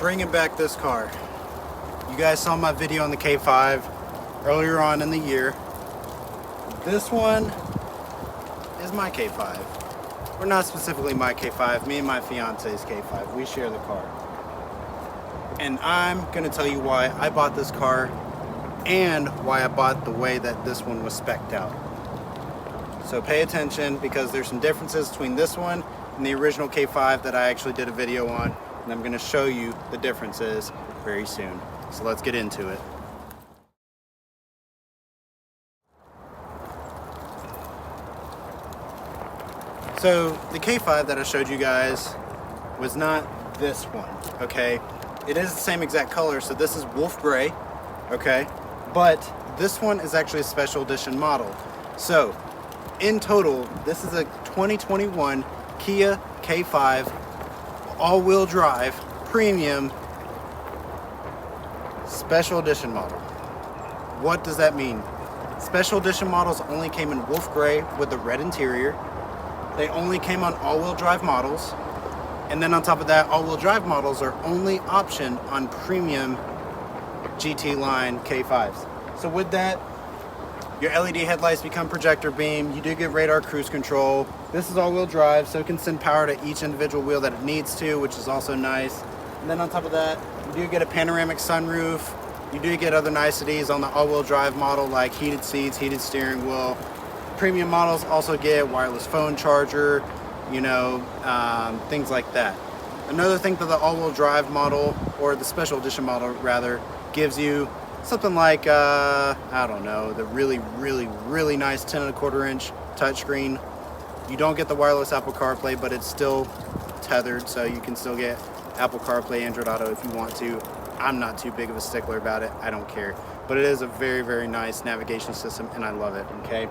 bringing back this car. You guys saw my video on the K5 earlier on in the year. This one is my K5. Or not specifically my K5, me and my fiance's K5. We share the car. And I'm gonna tell you why I bought this car and why I bought the way that this one was spec'd out. So pay attention, because there's some differences between this one and the original K5 that I actually did a video on, and I'm gonna show you the differences very soon. So let's get into it. So the K5 that I showed you guys was not this one, okay? It is the same exact color, so this is wolf gray, okay? But this one is actually a special edition model. So in total, this is a 2021 Kia K5 all-wheel drive premium special edition model. What does that mean? Special edition models only came in wolf gray with the red interior. They only came on all-wheel drive models. And then on top of that, all-wheel drive models are only optioned on premium GT line K5s. So with that, your LED headlights become projector beam. You do get radar cruise control. This is all-wheel drive, so it can send power to each individual wheel that it needs to, which is also nice. And then on top of that, you do get a panoramic sunroof. You do get other niceties on the all-wheel drive model, like heated seats, heated steering wheel. Premium models also get wireless phone charger, you know, things like that. Another thing that the all-wheel drive model, or the special edition model rather, gives you something like, I don't know, the really nice 10.25 inch touchscreen. You don't get the wireless Apple CarPlay, but it's still tethered, so you can still get Apple CarPlay, Android Auto if you want to. I'm not too big of a stickler about it, I don't care. But it is a very nice navigation system, and I love it, okay?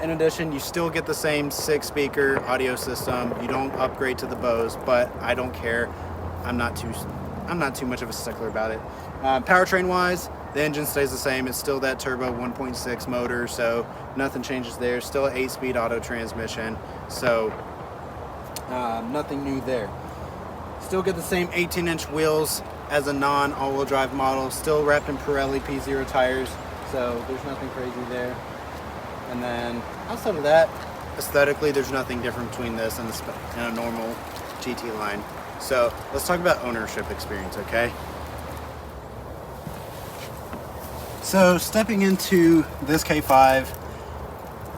In addition, you still get the same 6-speaker audio system. You don't upgrade to the Bose, but I don't care. I'm not too much of a stickler about it. Powertrain wise, the engine stays the same. It's still that turbo 1.6 motor, so nothing changes there. Still an 8-speed auto transmission, so nothing new there. Still get the same 18-inch wheels as a non all-wheel drive model. Still wrapped in Pirelli P0 tires, so there's nothing crazy there. And then outside of that, aesthetically, there's nothing different between this and a normal GT line. So let's talk about ownership experience, okay? So stepping into this K5,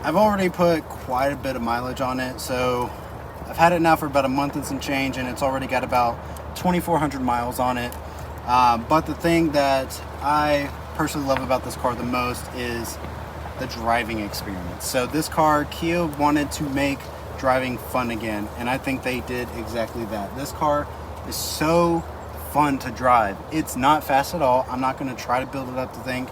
I've already put quite a bit of mileage on it. So I've had it now for about a month and some change, and it's already got about 2,400 miles on it. But the thing that I personally love about this car the most is the driving experience. So this car, Kia wanted to make driving fun again, and I think they did exactly that. This car is so fun to drive. It's not fast at all. I'm not going to try to build it up to think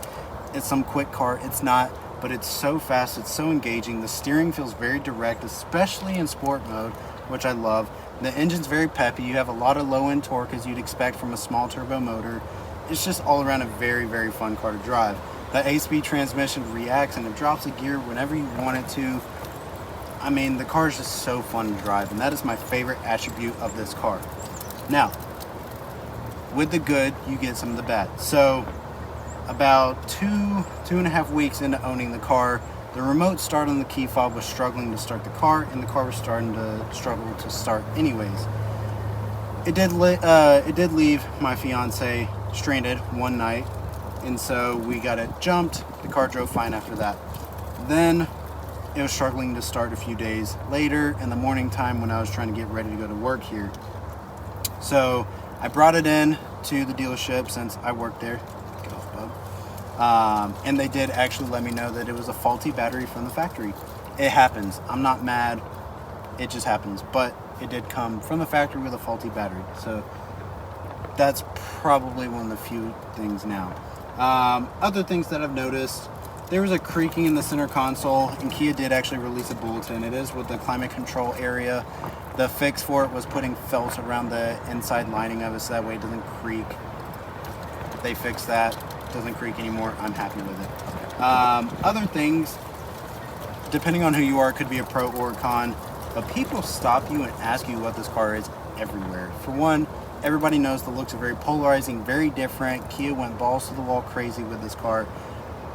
it's some quick car. It's not, but it's so fast. It's so engaging. The steering feels very direct, especially in sport mode, which I love. The engine's very peppy. You have a lot of low-end torque, as you'd expect from a small turbo motor. It's just all around a very fun car to drive. The 8-speed transmission reacts and it drops a gear whenever you want it to. I mean, the car is just so fun to drive, and that is my favorite attribute of this car. Now, with the good, you get some of the bad. So, about two and a half weeks into owning the car, the remote start on the key fob was struggling to start the car, and the car was starting to struggle to start anyways. It did leave my fiance stranded one night, and so we got it jumped. The car drove fine after that. Then it was struggling to start a few days later in the morning time when I was trying to get ready to go to work here. So I brought it in to the dealership, since I worked there. Get off, bub. And they did actually let me know that it was a faulty battery from the factory. It happens. I'm not mad. It just happens. But it did come from the factory with a faulty battery. So that's probably one of the few things now. Other things that I've noticed, there was a creaking in the center console, and Kia did actually release a bulletin. It is with the climate control area. The fix for it was putting felt around the inside lining of it, so that way it doesn't creak. They fixed that. It doesn't creak anymore. I'm happy with it. Other things, depending on who you are, it could be a pro or a con, but people stop you and ask you what this car is everywhere. For one, everybody knows the looks are very polarizing, very different. Kia went balls to the wall crazy with this car,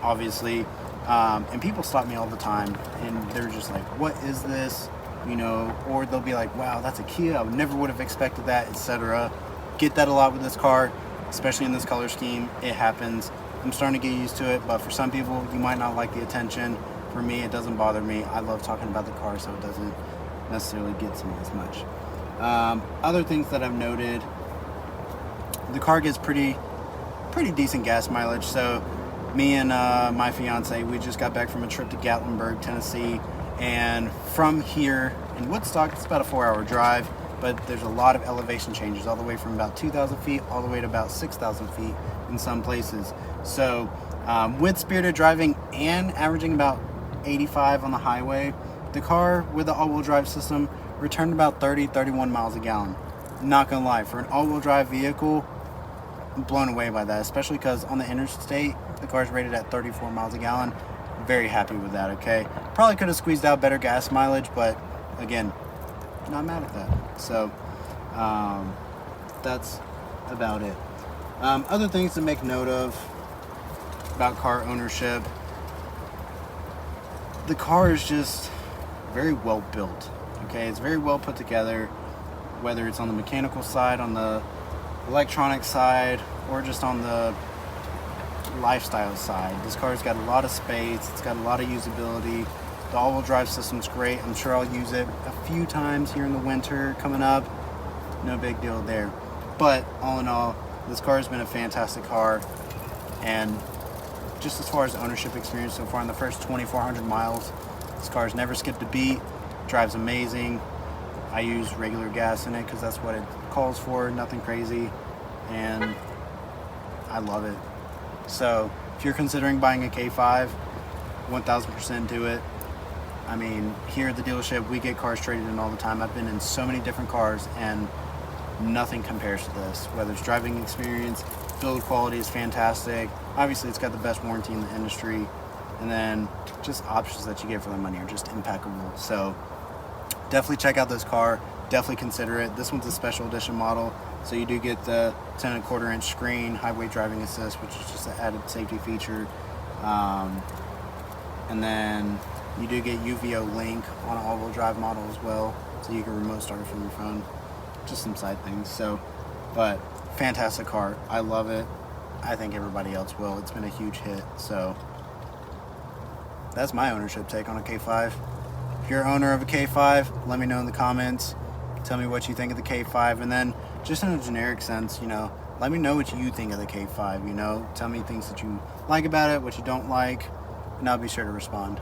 obviously. And people stop me all the time and they're just like, what is this? You know, or they'll be like, wow, that's a Kia. I never would have expected that, etc. Get that a lot with this car, especially in this color scheme. It happens. I'm starting to get used to it, but for some people, you might not like the attention. For me, it doesn't bother me. I love talking about the car, so it doesn't necessarily get to me as much. Other things that I've noted, the car gets pretty decent gas mileage. So me and my fiance, we just got back from a trip to Gatlinburg, Tennessee, and from here in Woodstock, it's about a 4-hour drive, but there's a lot of elevation changes all the way from about 2,000 feet all the way to about 6,000 feet in some places. So with spirited driving and averaging about 85 on the highway, the car with the all-wheel drive system returned about 31 miles a gallon. Not gonna lie, for an all-wheel drive vehicle, I'm blown away by that, especially because on the interstate, the car's rated at 34 miles a gallon. Very happy with that, okay? Probably could have squeezed out better gas mileage, but again, not mad at that. So that's about it. Other things to make note of about car ownership, the car is just very well built, okay? It's very well put together, whether it's on the mechanical side, on the electronic side, or just on the lifestyle side. This car's got a lot of space, it's got a lot of usability. The all-wheel drive system's great. I'm sure I'll use it a few times here in the winter coming up. No big deal there. But all in all, this car has been a fantastic car, and just as far as ownership experience so far in the first 2,400 miles, this car's never skipped a beat, drives amazing. I use regular gas in it because that's what it calls for, nothing crazy, and I love it. So if you're considering buying a K5, 1000% do it. I mean, here at the dealership, we get cars traded in all the time. I've been in so many different cars, and nothing compares to this. Whether it's driving experience, build quality is fantastic. Obviously, it's got the best warranty in the industry, and then just options that you get for the money are just impeccable. So definitely check out this car. Definitely consider it. This one's a special edition model, so you do get the 10.25 inch screen, highway driving assist, which is just an added safety feature. And then you do get UVO link on an all-wheel drive model as well, so you can remote start it from your phone. Just some side things. So, but fantastic car. I love it. I think everybody else will. It's been a huge hit. So that's my ownership take on a K5. If you're an owner of a K5, let me know in the comments. Tell me what you think of the K5, and then just in a generic sense, you know, let me know what you think of the K5. You know, tell me things that you like about it, what you don't like, and I'll be sure to respond.